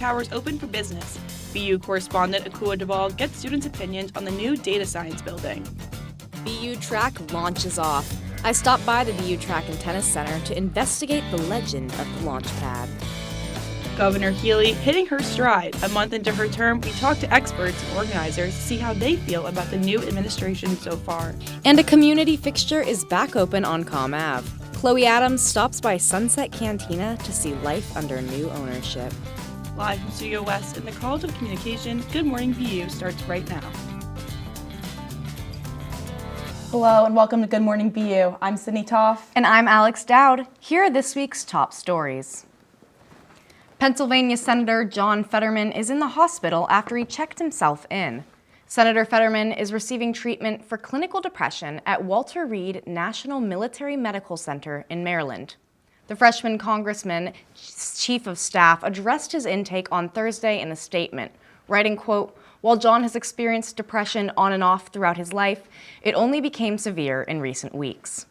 Towers open for business. BU correspondent Akua Duvall gets students' opinions on the new data science building. BU Track launches off. I stopped by the BU Track and Tennis Center to investigate the legend of the launch pad. Governor Healy hitting her stride. A month into her term, we talked to experts and organizers to see how they feel about the new administration so far. And a community fixture is back open on Comm Ave. Chloe Adams stops by Sunset Cantina to see life under new ownership. Live from Studio West in the College of Communication, Good Morning BU starts right now. Hello and welcome to Good Morning BU. I'm Sydney Toff. And I'm Alex Dowd. Here are this week's top stories. Pennsylvania Senator John Fetterman is in the hospital after he checked himself in. Senator Fetterman is receiving treatment for clinical depression at Walter Reed National Military Medical Center in Maryland. The freshman congressman, chief of staff, addressed his intake on Thursday in a statement, writing, quote, "While John has experienced depression on and off throughout his life, it only became severe in recent weeks."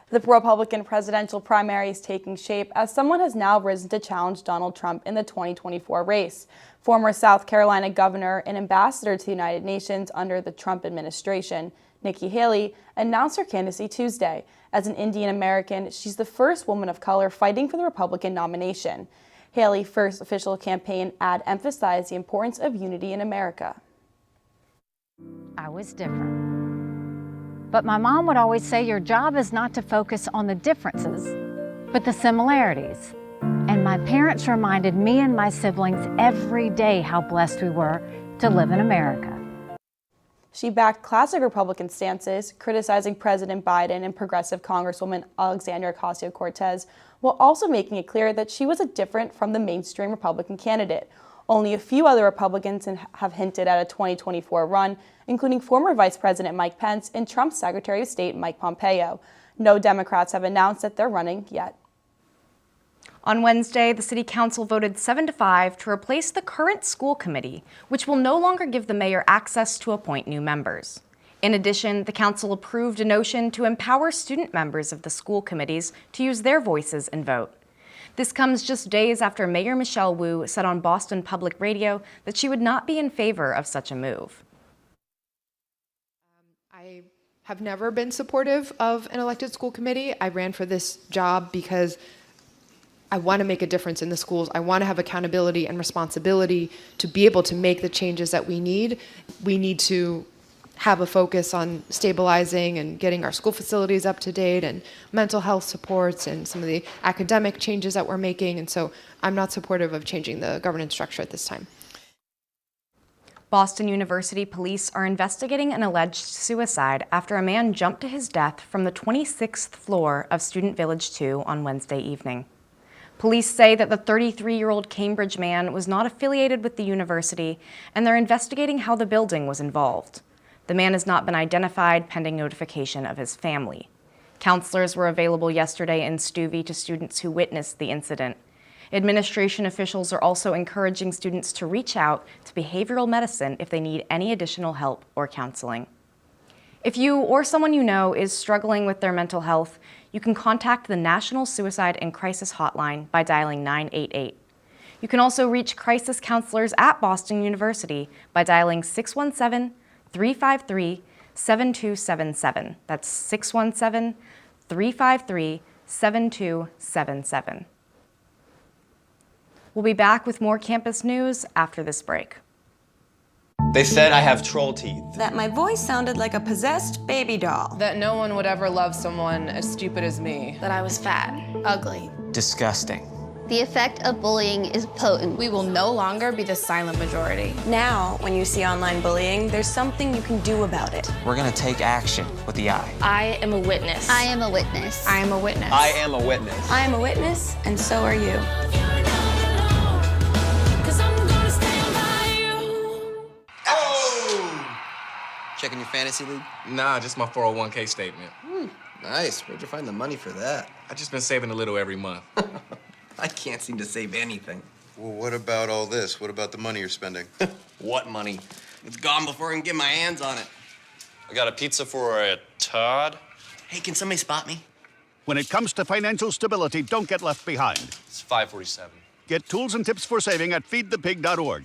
The Republican presidential primary is taking shape as someone has now risen to challenge Donald Trump in the 2024 race. Former South Carolina governor and ambassador to the United Nations under the Trump administration, Nikki Haley, announced her candidacy Tuesday. As an Indian American, she's the first woman of color fighting for the Republican nomination. Haley's first official campaign ad emphasized the importance of unity in America. I was different. But my mom would always say your job is not to focus on the differences, but the similarities. And my parents reminded me and my siblings every day how blessed we were to live in America. She backed classic Republican stances, criticizing President Biden and progressive Congresswoman Alexandria Ocasio-Cortez, while also making it clear that she was different from the mainstream Republican candidate. Only a few other Republicans have hinted at a 2024 run, including former Vice President Mike Pence and Trump's Secretary of State Mike Pompeo. No Democrats have announced that they're running yet. On Wednesday, the City Council voted 7-5 to replace the current school committee, which will no longer give the mayor access to appoint new members. In addition, the council approved a notion to empower student members of the school committees to use their voices and vote. This comes just days after Mayor Michelle Wu said on Boston Public Radio that she would not be in favor of such a move. I have never been supportive of an elected school committee. I ran for this job because I want to make a difference in the schools. I want to have accountability and responsibility to be able to make the changes that we need. We need to have a focus on stabilizing and getting our school facilities up to date and mental health supports and some of the academic changes that we're making. And so I'm not supportive of changing the governance structure at this time. Boston University police are investigating an alleged suicide after a man jumped to his death from the 26th floor of Student Village 2 on Wednesday evening. Police say that the 33-year-old Cambridge man was not affiliated with the university, and they're investigating how the building was involved. The man has not been identified pending notification of his family. Counselors were available yesterday in Stuvie to students who witnessed the incident. Administration officials are also encouraging students to reach out to behavioral medicine if they need any additional help or counseling. If you or someone you know is struggling with their mental health, you can contact the National Suicide and Crisis Hotline by dialing 988. You can also reach crisis counselors at Boston University by dialing 617-353-7277. That's 617-353-7277. We'll be back with more campus news after this break. They said I have troll teeth. That my voice sounded like a possessed baby doll. That no one would ever love someone as stupid as me. That I was fat, ugly. Disgusting. The effect of bullying is potent. We will no longer be the silent majority. Now, when you see online bullying, there's something you can do about it. We're gonna take action with the I. I am a witness. I am a witness. I am a witness. I am a witness. I am a witness, and so are you. Checking your fantasy league? Nah, just my 401k statement. Nice. Where'd you find the money for that? I just been saving a little every month. I can't seem to save anything. Well, what about all this? What about the money you're spending? What money? It's gone before I can get my hands on it. I got a pizza for a Todd. Hey, can somebody spot me? When it comes to financial stability, don't get left behind. It's 547. Get tools and tips for saving at feedthepig.org.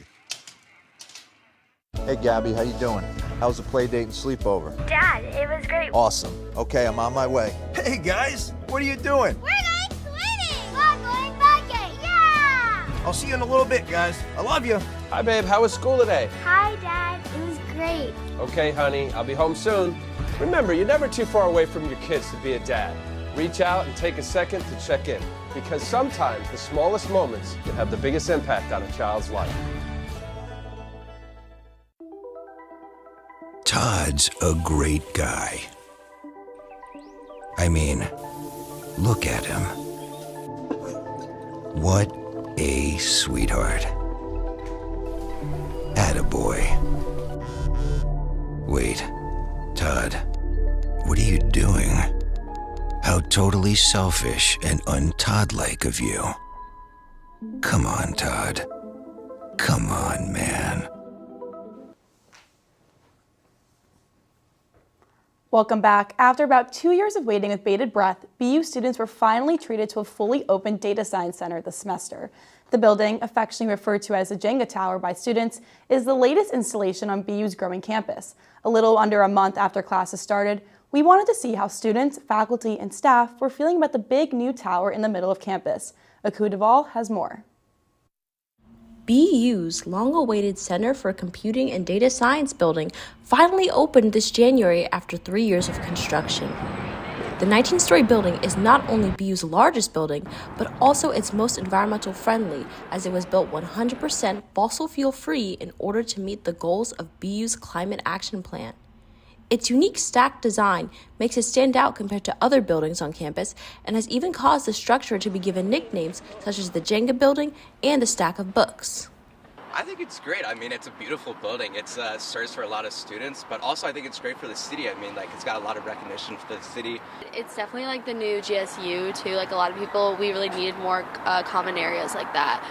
Hey, Gabby, how you doing? How's the play date and sleepover? Dad, it was great. Awesome. Okay, I'm on my way. Hey, guys, what are you doing? We're going swimming. We're going biking. Yeah! I'll see you in a little bit, guys. I love you. Hi, babe. How was school today? Hi, Dad. It was great. Okay, honey. I'll be home soon. Remember, you're never too far away from your kids to be a dad. Reach out and take a second to check in, because sometimes the smallest moments can have the biggest impact on a child's life. Todd's a great guy. I mean, look at him. What a sweetheart. Attaboy. Wait, Todd, what are you doing? How totally selfish and un-Todd-like of you. Come on, Todd. Come on, man. Welcome back. After about 2 years of waiting with bated breath, BU students were finally treated to a fully open data science center this semester. The building, affectionately referred to as the Jenga Tower by students, is the latest installation on BU's growing campus. A little under a month after classes started, we wanted to see how students, faculty, and staff were feeling about the big new tower in the middle of campus. Akua Duvall has more. BU's long-awaited Center for Computing and Data Science building finally opened this January after 3 years of construction. The 19-story building is not only BU's largest building, but also its most environmental friendly, as it was built 100% fossil fuel free in order to meet the goals of BU's Climate Action Plan. Its unique stacked design makes it stand out compared to other buildings on campus and has even caused the structure to be given nicknames such as the Jenga building and the stack of books. I think it's great. I mean, it's a beautiful building. It serves for a lot of students, but also I think it's great for the city. I mean, like, it's got a lot of recognition for the city. It's definitely like the new GSU too. Like a lot of people, we really needed more common areas like that.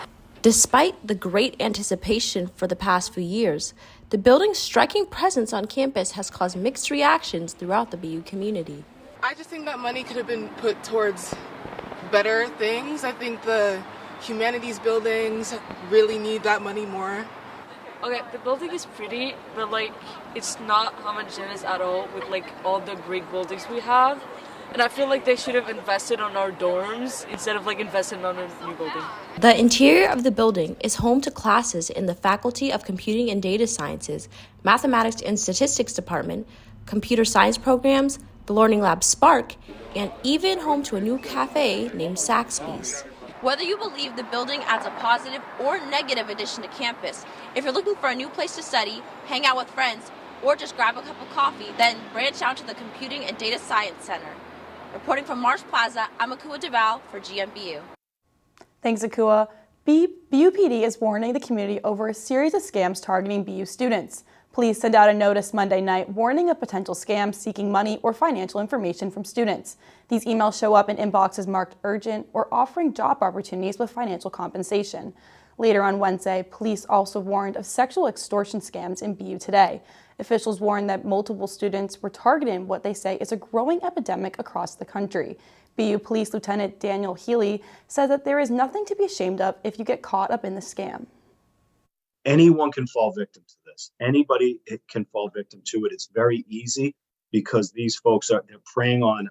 Despite the great anticipation for the past few years, the building's striking presence on campus has caused mixed reactions throughout the BU community. I just think that money could have been put towards better things. I think the humanities buildings really need that money more. Okay, the building is pretty, but like it's not homogeneous at all with like all the great buildings we have. And I feel like they should have invested on our dorms instead of like investing on a new building. The interior of the building is home to classes in the Faculty of Computing and Data Sciences, Mathematics and Statistics Department, Computer Science programs, the Learning Lab Spark, and even home to a new cafe named Saxby's. Whether you believe the building adds a positive or negative addition to campus, if you're looking for a new place to study, hang out with friends, or just grab a cup of coffee, then branch out to the Computing and Data Science Center. Reporting from Mars Plaza, I'm Akua Duvall for GMBU. Thanks, Akua. BUPD is warning the community over a series of scams targeting BU students. Police sent out a notice Monday night warning of potential scams seeking money or financial information from students. These emails show up in inboxes marked urgent or offering job opportunities with financial compensation. Later on Wednesday, police also warned of sexual extortion scams in BU Today. Officials warned that multiple students were targeted in what they say is a growing epidemic across the country. BU Police Lieutenant Daniel Healy says that there is nothing to be ashamed of if you get caught up in the scam. Anyone can fall victim to this. Anybody can fall victim to it. It's very easy because these folks they're preying on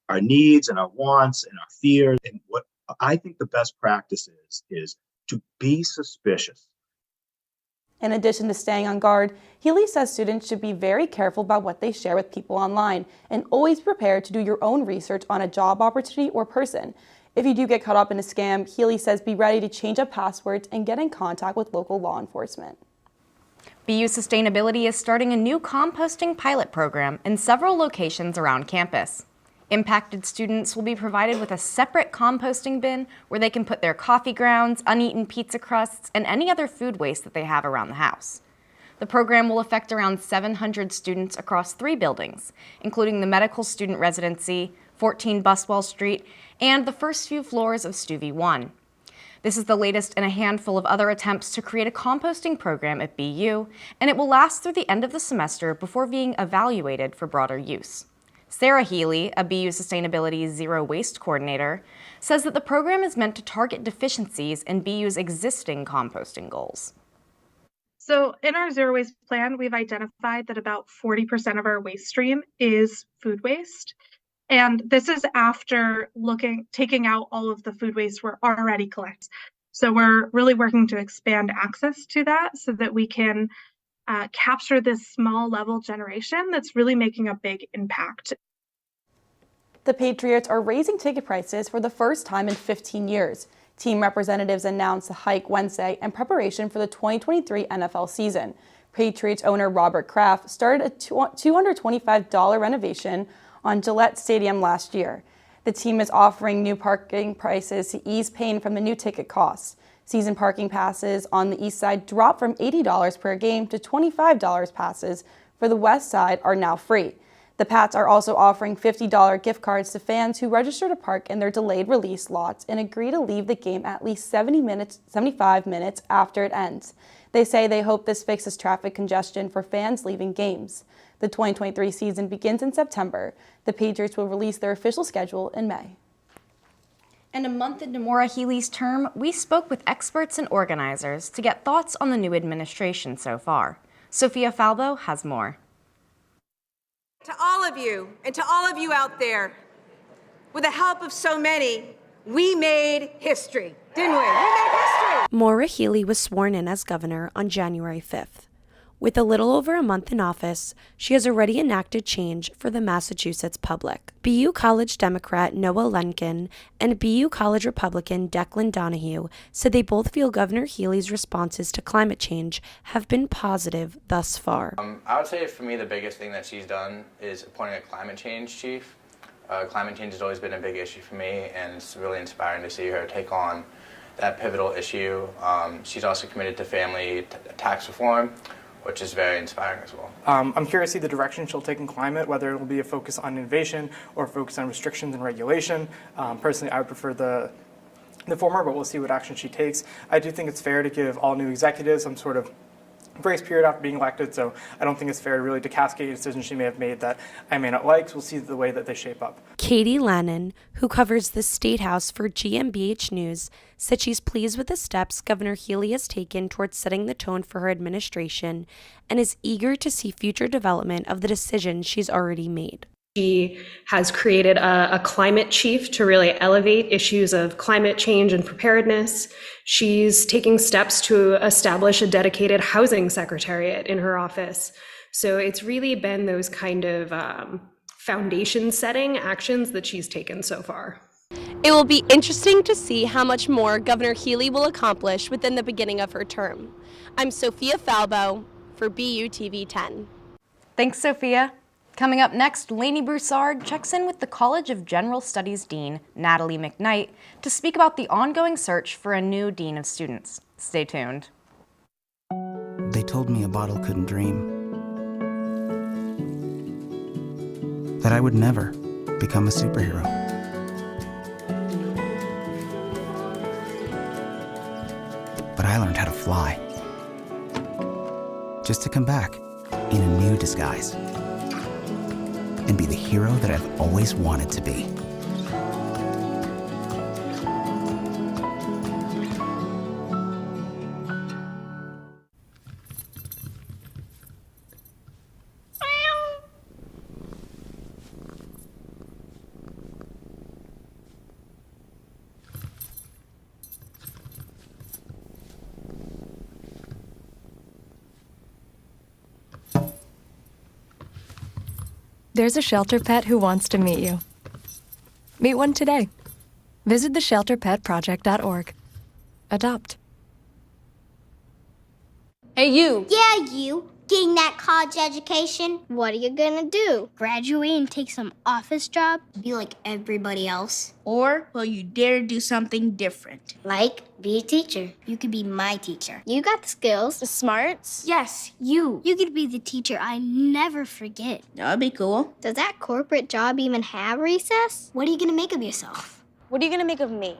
our needs and our wants and our fears. And what I think the best practice is to be suspicious. In addition to staying on guard, Healy says students should be very careful about what they share with people online and always be prepared to do your own research on a job opportunity or person. If you do get caught up in a scam, Healy says be ready to change up passwords and get in contact with local law enforcement. BU Sustainability is starting a new composting pilot program in several locations around campus. Impacted students will be provided with a separate composting bin where they can put their coffee grounds, uneaten pizza crusts, and any other food waste that they have around the house. The program will affect around 700 students across 3 buildings, including the medical student residency, 14 Buswell Street, and the first few floors of Stuvie 1. This is the latest in a handful of other attempts to create a composting program at BU, and it will last through the end of the semester before being evaluated for broader use. Sarah Healy, a BU Sustainability Zero Waste Coordinator, says that the program is meant to target deficiencies in BU's existing composting goals. So in our zero waste plan, we've identified that about 40% of our waste stream is food waste. And this is after taking out all of the food waste we're already collecting. So we're really working to expand access to that so that we can capture this small level generation that's really making a big impact. The Patriots are raising ticket prices for the first time in 15 years. Team representatives announced the hike Wednesday in preparation for the 2023 NFL season. Patriots owner Robert Kraft started a $225 renovation on Gillette Stadium last year. The team is offering new parking prices to ease pain from the new ticket costs. Season parking passes on the east side dropped from $80 per game to $25 passes for the west side are now free. The Pats are also offering $50 gift cards to fans who register to park in their delayed release lots and agree to leave the game at least 75 minutes after it ends. They say they hope this fixes traffic congestion for fans leaving games. The 2023 season begins in September. The Patriots will release their official schedule in May. And a month into Maura Healey's term, we spoke with experts and organizers to get thoughts on the new administration so far. Sophia Falbo has more. To all of you, and to all of you out there, with the help of so many, we made history, didn't we? We made history! Maura Healey was sworn in as governor on January 5th. With a little over a month in office, she has already enacted change for the Massachusetts public. BU College Democrat Noah Lenkin and BU College Republican Declan Donahue said they both feel Governor Healey's responses to climate change have been positive thus far. I would say for me the biggest thing that she's done is appointing a climate change chief. Climate change has always been a big issue for me, and it's really inspiring to see her take on that pivotal issue. She's also committed to family tax reform, which is very inspiring as well. I'm curious to see the direction she'll take in climate, whether it will be a focus on innovation or a focus on restrictions and regulation. Personally, I would prefer the former, but we'll see what action she takes. I do think it's fair to give all new executives some sort of grace period after being elected, so I don't think it's fair really to cascade decisions she may have made that I may not like. So we'll see the way that they shape up. Katie Lannon, who covers the State House for GMBH News, said she's pleased with the steps Governor Healey has taken towards setting the tone for her administration and is eager to see future development of the decisions she's already made. She has created a climate chief to really elevate issues of climate change and preparedness. She's taking steps to establish a dedicated housing secretariat in her office. So it's really been those kind of foundation setting actions that she's taken so far. It will be interesting to see how much more Governor Healey will accomplish within the beginning of her term. I'm Sophia Falbo for BU TV 10. Thanks, Sophia. Coming up next, Lainey Broussard checks in with the College of General Studies Dean, Natalie McKnight, to speak about the ongoing search for a new Dean of Students. Stay tuned. They told me a bottle couldn't dream. That I would never become a superhero. But I learned how to fly. Just to come back in a new disguise. And be the hero that I've always wanted to be. There's a shelter pet who wants to meet you. Meet one today. Visit theshelterpetproject.org. Adopt. Hey, you. Yeah, you. Getting that college education? What are you gonna do? Graduate and take some office job? Be like everybody else? Or will you dare do something different? Like be a teacher. You could be my teacher. You got the skills. The smarts? Yes, you. You could be the teacher I never forget. That'd be cool. Does that corporate job even have recess? What are you gonna make of yourself? What are you gonna make of me?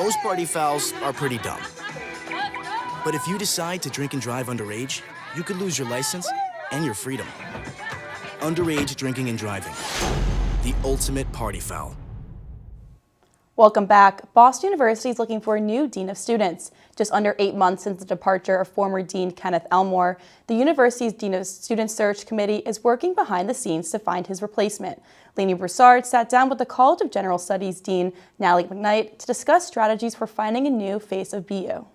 Most party fouls are pretty dumb. But if you decide to drink and drive underage, you could lose your license and your freedom. Underage drinking and driving. The ultimate party foul. Welcome back. Boston University is looking for a new Dean of Students. Just under 8 months since the departure of former Dean Kenneth Elmore, the university's Dean of Students Search Committee is working behind the scenes to find his replacement. Lainey Broussard sat down with the College of General Studies Dean Natalie McKnight to discuss strategies for finding a new face of BU.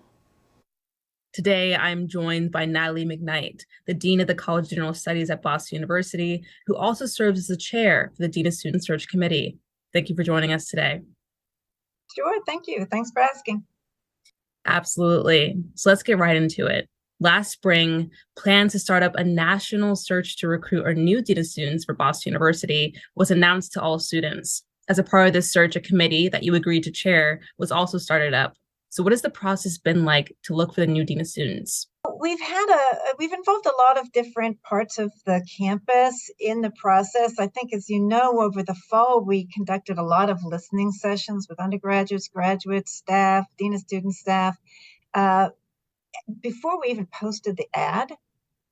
Today, I'm joined by Natalie McKnight, the Dean of the College of General Studies at Boston University, who also serves as the chair for the Dean of Student Search Committee. Thank you for joining us today. Sure, thank you. Thanks for asking. Absolutely. So let's get right into it. Last spring, plans to start up a national search to recruit a new Dean of Students for Boston University was announced to all students. As a part of this search, a committee that you agreed to chair was also started up. So what has the process been like to look for the new Dean of Students? We've involved a lot of different parts of the campus in the process. I think, as you know, over the fall, we conducted a lot of listening sessions with undergraduates, graduates, staff, Dean of Student staff, before we even posted the ad,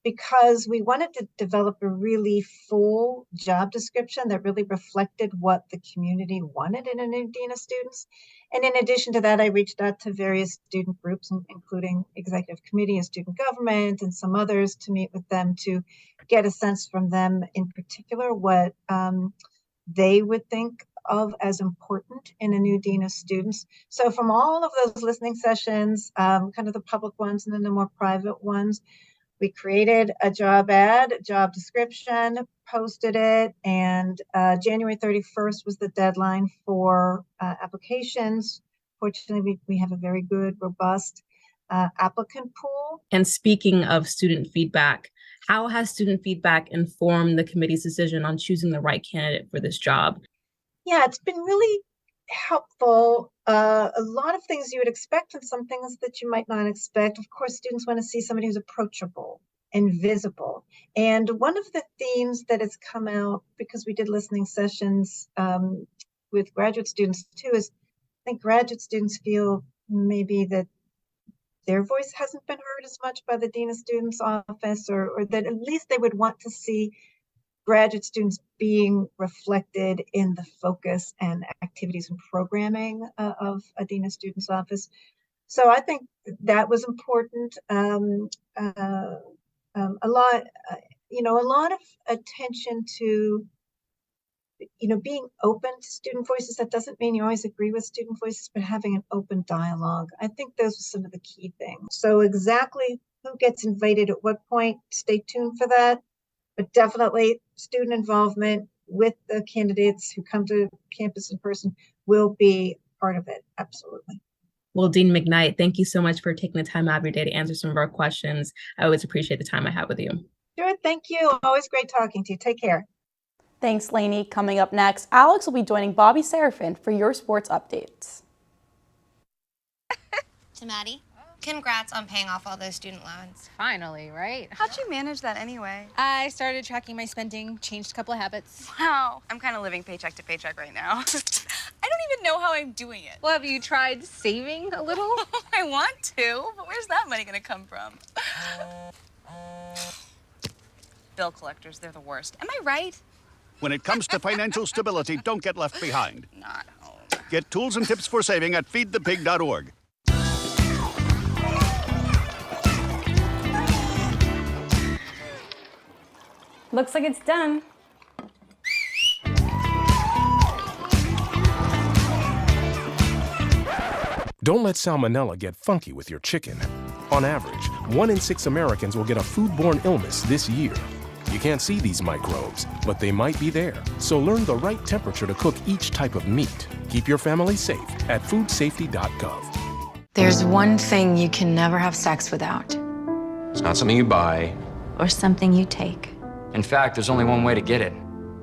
because we wanted to develop a really full job description that really reflected what the community wanted in a new Dean of Students. And in addition to that, I reached out to various student groups, including Executive Committee and Student Government and some others, to meet with them to get a sense from them in particular what they would think of as important in a new Dean of Students. So from all of those listening sessions, kind of the public ones and then the more private ones, we created a job ad, job description, posted it, and January 31st was the deadline for applications. Fortunately, we have a very good, robust applicant pool. And speaking of student feedback, how has student feedback informed the committee's decision on choosing the right candidate for this job? Yeah, it's been really helpful. A lot of things you would expect and some things that you might not expect. Of course, students want to see somebody who's approachable and visible. And one of the themes that has come out, because we did listening sessions with graduate students too, is I think graduate students feel maybe that their voice hasn't been heard as much by the Dean of Students office, or that at least they would want to see graduate students being reflected in the focus and activities and programming of a Dean of Students office. So I think that was important. A lot of attention to, being open to student voices. That doesn't mean you always agree with student voices, but having an open dialogue. I think those are some of the key things. So exactly who gets invited at what point, stay tuned for that. But definitely student involvement with the candidates who come to campus in person will be part of it. Absolutely. Well, Dean McKnight, thank you so much for taking the time out of your day to answer some of our questions. I always appreciate the time I have with you. Sure, thank you. Always great talking to you. Take care. Thanks, Lainey. Coming up next, Alex will be joining Bobby Serafin for your sports updates. To Maddie. Congrats on paying off all those student loans. Finally, right? How'd you manage that anyway? I started tracking my spending, changed a couple of habits. Wow. I'm kind of living paycheck to paycheck right now. I don't even know how I'm doing it. Well, have you tried saving a little? I want to, but where's that money going to come from? Bill collectors, they're the worst. Am I right? When it comes to financial stability, don't get left behind. Not home. Get tools and tips for saving at feedthepig.org. Looks like it's done. Don't let salmonella get funky with your chicken. On average, 1 in 6 Americans will get a foodborne illness this year. You can't see these microbes, but they might be there. So learn the right temperature to cook each type of meat. Keep your family safe at foodsafety.gov. There's one thing you can never have sex without. It's not something you buy. Or something you take. In fact, there's only one way to get it.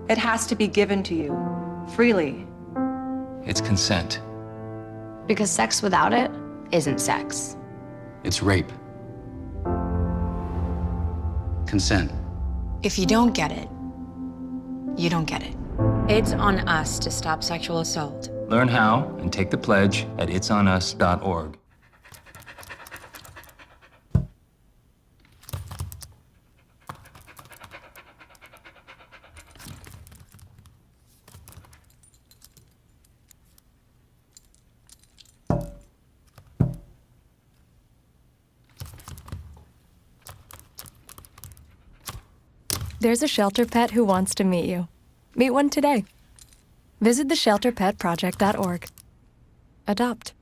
It has to be given to you, freely. It's consent. Because sex without it isn't sex. It's rape. Consent. If you don't get it, you don't get it. It's on us to stop sexual assault. Learn how and take the pledge at itsonus.org. There's a shelter pet who wants to meet you. Meet one today. Visit theshelterpetproject.org. Adopt.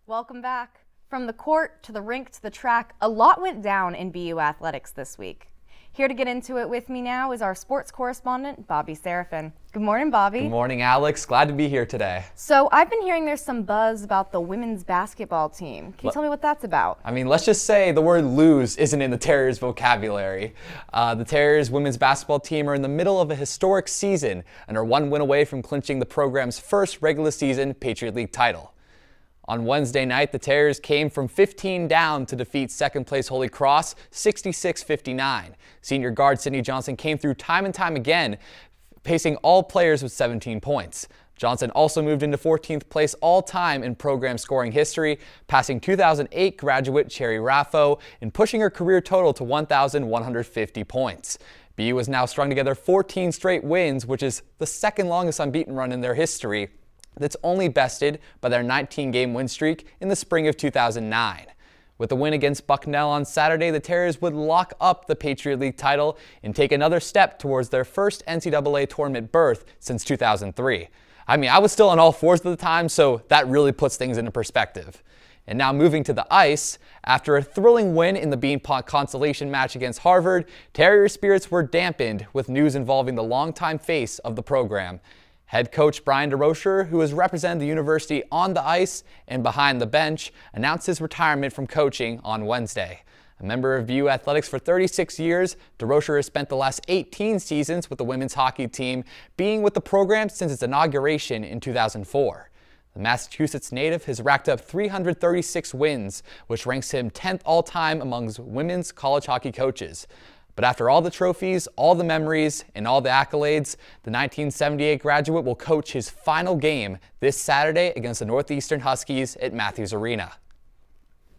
Welcome back. From the court to the rink to the track, a lot went down in BU athletics this week. Here to get into it with me now is our sports correspondent, Bobby Serafin. Good morning, Bobby. Good morning, Alex. Glad to be here today. So I've been hearing there's some buzz about the women's basketball team. Can you tell me what that's about? I mean, let's just say the word lose isn't in the Terriers' vocabulary. The Terriers women's basketball team are in the middle of a historic season and are one win away from clinching the program's first regular season Patriot League title. On Wednesday night, the Terriers came from 15 down to defeat second-place Holy Cross 66-59. Senior guard Sydney Johnson came through time and time again, pacing all players with 17 points. Johnson also moved into 14th place all-time in program scoring history, passing 2008 graduate Cherry Raffo and pushing her career total to 1,150 points. BU has now strung together 14 straight wins, which is the second longest unbeaten run in their history. That's only bested by their 19-game win streak in the spring of 2009. With the win against Bucknell on Saturday, the Terriers would lock up the Patriot League title and take another step towards their first NCAA tournament berth since 2003. I mean, I was still on all fours at the time, so that really puts things into perspective. And now moving to the ice, after a thrilling win in the Beanpot consolation match against Harvard, Terrier spirits were dampened with news involving the longtime face of the program. Head coach Brian DeRocher, who has represented the university on the ice and behind the bench, announced his retirement from coaching on Wednesday. A member of BU Athletics for 36 years, DeRocher has spent the last 18 seasons with the women's hockey team, being with the program since its inauguration in 2004. The Massachusetts native has racked up 336 wins, which ranks him 10th all-time among women's college hockey coaches. But after all the trophies, all the memories, and all the accolades, the 1978 graduate will coach his final game this Saturday against the Northeastern Huskies at Matthews Arena.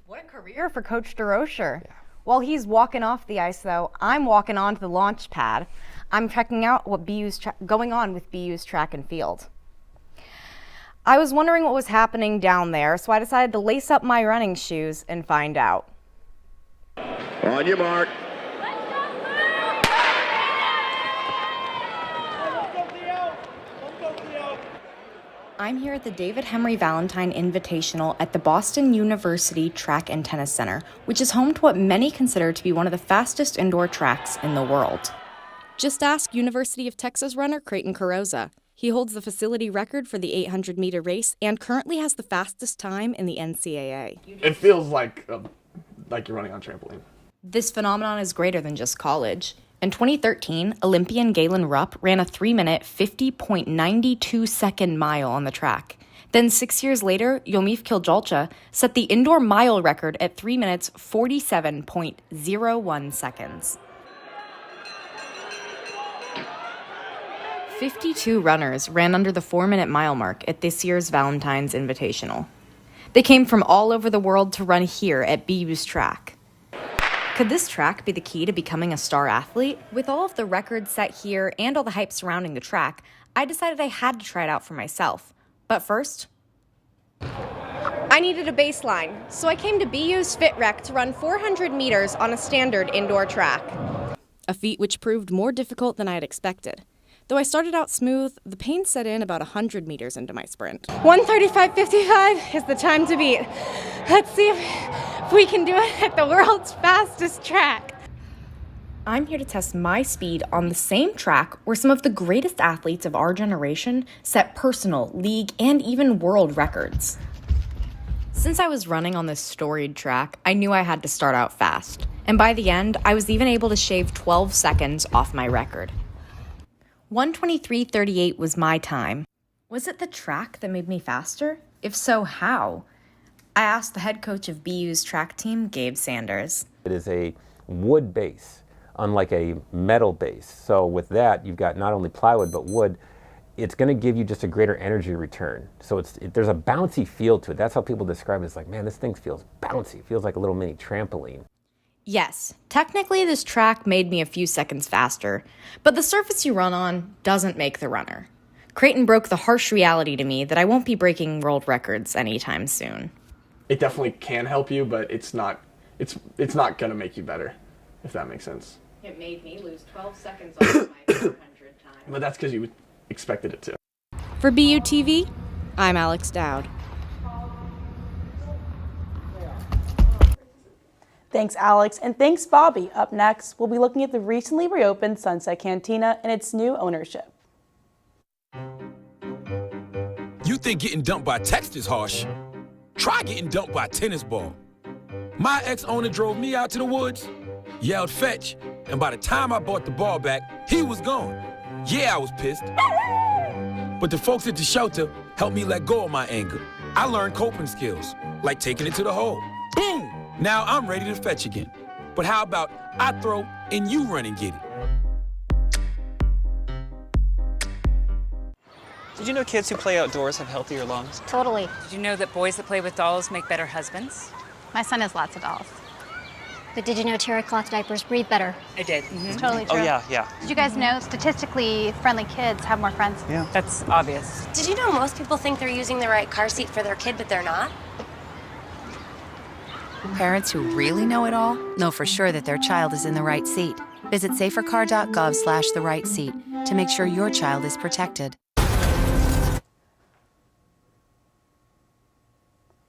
What a career for Coach DeRocher. Yeah. While he's walking off the ice, though, I'm walking onto the launch pad. I'm checking out what going on with BU's track and field. I was wondering what was happening down there, so I decided to lace up my running shoes and find out. On your mark. I'm here at the David Henry Valentine Invitational at the Boston University Track and Tennis Center, which is home to what many consider to be one of the fastest indoor tracks in the world. Just ask University of Texas runner Creighton Carrozza. He holds the facility record for the 800-meter race and currently has the fastest time in the NCAA. It feels like you're running on a trampoline. This phenomenon is greater than just college. In 2013, Olympian Galen Rupp ran a 3-minute, 50.92-second mile on the track. Then 6 years later, Yomif Kiljolcha set the indoor mile record at 3 minutes, 47.01 seconds. 52 runners ran under the 4-minute mile mark at this year's Valentine's Invitational. They came from all over the world to run here at BU's track. Could this track be the key to becoming a star athlete? With all of the records set here and all the hype surrounding the track, I decided I had to try it out for myself. But first, I needed a baseline, so I came to BU's FitRec to run 400 meters on a standard indoor track. A feat which proved more difficult than I had expected. Though I started out smooth, the pain set in about 100 meters into my sprint. 1:35.55 is the time to beat. Let's see if we can do it at the world's fastest track. I'm here to test my speed on the same track where some of the greatest athletes of our generation set personal, league, and even world records. Since I was running on this storied track, I knew I had to start out fast. And by the end, I was even able to shave 12 seconds off my record. 1:23.38 was my time. Was it the track that made me faster? If so, how? I asked the head coach of BU's track team, Gabe Sanders. It is a wood base, unlike a metal base. So with that, you've got not only plywood, but wood. it's going to give you just a greater energy return. So there's a bouncy feel to it. That's how people describe it. It's like, man, this thing feels bouncy. It feels like a little mini trampoline. Yes, technically this track made me a few seconds faster, but the surface you run on doesn't make the runner. Creighton broke the harsh reality to me that I won't be breaking world records anytime soon. It definitely can help you, but it's not gonna make you better, if that makes sense. It made me lose 12 seconds off my 400 time. But that's because you expected it to. For BUTV, I'm Alex Dowd. Thanks, Alex, and thanks, Bobby. Up next, we'll be looking at the recently reopened Sunset Cantina and its new ownership. You think getting dumped by text is harsh? Try getting dumped by a tennis ball. My ex-owner drove me out to the woods, yelled fetch, and by the time I brought the ball back, he was gone. Yeah, I was pissed. But the folks at the shelter helped me let go of my anger. I learned coping skills, like taking it to the hole. Boom! Now I'm ready to fetch again. But how about I throw and you run and get it? Did you know kids who play outdoors have healthier lungs? Totally. Did you know that boys that play with dolls make better husbands? My son has lots of dolls. But did you know terry cloth diapers breathe better? I did. It's totally true. Oh, yeah. Did you guys know statistically friendly kids have more friends? Yeah. That's obvious. Did you know most people think they're using the right car seat for their kid, but they're not? Parents who really know it all know for sure that their child is in the right seat. Visit safercar.gov/the-right-seat to make sure your child is protected.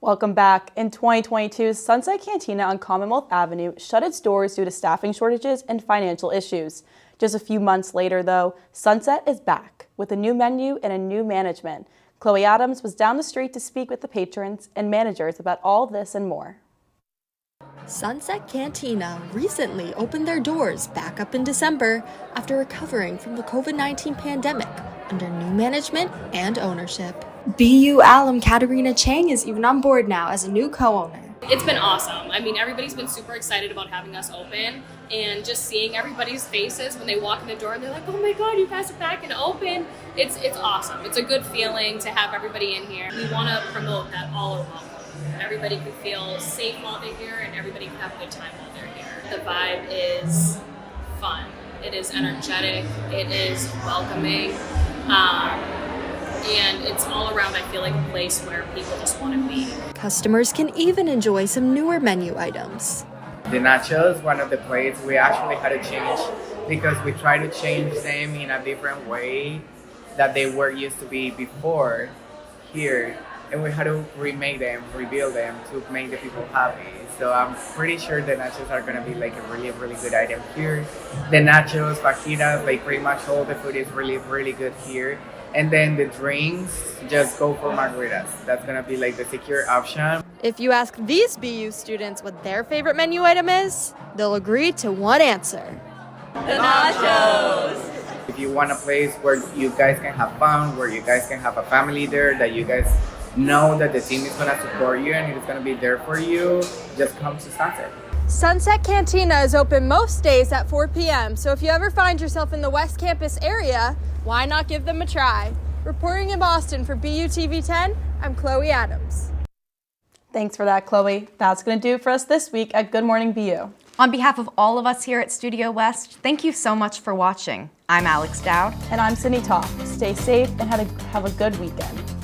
Welcome back. In 2022, Sunset Cantina on Commonwealth Avenue shut its doors due to staffing shortages and financial issues. Just a few months later, though, Sunset is back with a new menu and a new management. Chloe Adams was down the street to speak with the patrons and managers about all of this and more. Sunset Cantina recently opened their doors back up in December after recovering from the COVID-19 pandemic under new management and ownership. BU alum Katarina Chang is even on board now as a new co-owner. It's been awesome. I mean, everybody's been super excited about having us open, and just seeing everybody's faces when they walk in the door and they're like, oh my God, you guys are back and open. It's awesome. It's a good feeling to have everybody in here. We want to promote that all are welcome. Everybody can feel safe while they're here, and everybody can have a good time while they're here. The vibe is fun. It is energetic. It is welcoming. And it's all around, I feel like, a place where people just want to be. Customers can even enjoy some newer menu items. The nachos, one of the plates, we actually had to change because we tried to change them in a different way that they were used to be before here. And we had to remake them, rebuild them to make the people happy. So I'm pretty sure the nachos are gonna be like a really, really good item here. The nachos, fajitas, like pretty much all the food is really, really good here. And then the drinks, just go for margaritas. That's gonna be like the secure option. If you ask these BU students what their favorite menu item is, they'll agree to one answer. The nachos! If you want a place where you guys can have fun, where you guys can have a family there, that you guys know that the team is gonna support you and it's gonna be there for you, just come to Sunset. Sunset Cantina is open most days at 4 p.m., so if you ever find yourself in the West Campus area, why not give them a try? Reporting in Boston for BUTV 10, I'm Chloe Adams. Thanks for that, Chloe. That's going to do it for us this week at Good Morning BU. On behalf of all of us here at Studio West, thank you so much for watching. I'm Alex Dowd. And I'm Sydney Toff. Stay safe and have a good weekend.